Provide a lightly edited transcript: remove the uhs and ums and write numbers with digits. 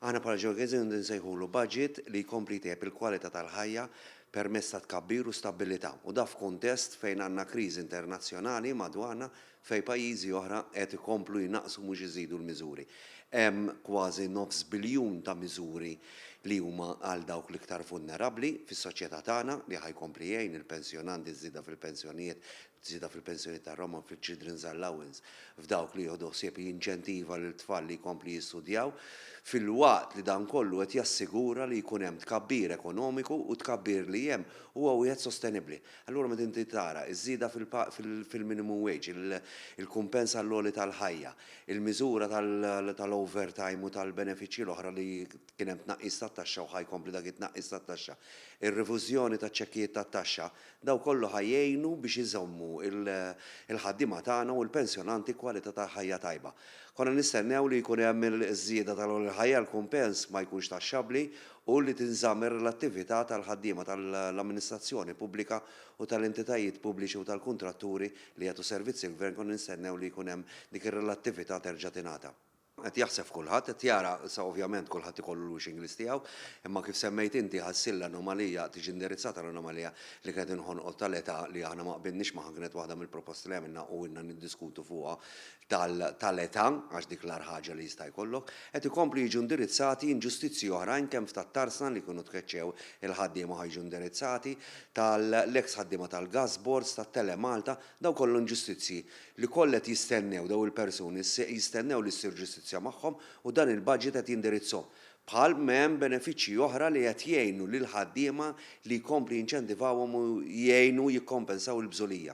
Aħna bħala ġeogazzjoni nsejħulu budget li jkompli tejjeb il-kwalità tal-ħajja permezz ta' tkabbir u stabbilità. U da f'kuntest fejn għandna kriżi internazzjonali madwarna fejn pajjiżi oħra qed ikomplu jnaqsu mhux iżidu l-miżuri. Hemm kważi nofs biljun ta' miżuri li huma għal dawk l-iktar vulnerabbli fis-soċjetà tagħna li ħajkompli jgħin il-pensjonanti żieda fil-pensjonijiet, żieda fil-pensjonijiet tar-Roma fil-Children's Allowance f'dawk li jieħdu ħsieb jinċentiva lil tfal li jkompli jistudjaw fil-waqt li dan kollu qed jassigura li jkun hemm tkabbir ekonomiku u tkabbir li hemm huwa wieħed sostenibbli. Allura meta inti tara iż-żieda fil-minimum wage, il-kumpens għall-għoli tal-ħajja, il-miżura tal-overtime u tal-benefiċċji l-oħra li kien hemm tnaqqis tat-taxxa u ħajkompli dak it-tnaqqis tat-taxxa, ir-reviżjoni taċ-ċekkijiet tat-taxxa, daw kollu ħajjejnu biex iżommu il-ħaddiema tagħna u l-pensjonanti kwalità ta' ħajja tajba. Konna nistennew li jkun hemm il-żieda tal-ħajja l-kumpens ma jkunx taxxabbli u li tinżamm ir-relattività tal-ħaddiema tal-amministrazzjoni pubblika u tal-entitajiet pubbliċi u tal-kuntratturi li jagħtu servizzi l-gvern konna nistennew li jkun hemm dik ir-relattività terġa' tingħata. Qed jaħseb kulħadd, qed jara sa ovvjament kulħadd ikollu l-English tiegħu, imma kif semmejt inti ħassil l-anomalija tiġi indirizzata l-anomalija li kienet inħonqod tal-età li aħna ma qbilniex magħha kienet waħda mill-proposti li għamilna u inna niddiskutu fuqha tal-età għax dik l-ar ħaġa li jista' jkollok, qed ikomplu jiġu indirizzati inġustizzji oħrajn kemm f'tat-tarsna li kienu tkeċċew il-ħaddiema ħajġu indirizzati tal-eks ħaddiema tal-gas boards, tat-Tele Malta, daw kollu inġustizzji li kollet jistennew daw il-persuni jistennew li ssir ġustizzja magħhom u dan il-budget qed jindirizzhom. Bħal m'hemm benefiċċji oħra li qed jgħinu lil ħaddiema li jkompli jinċentivawhom u jgħinu jikkompensaw il-bżulija.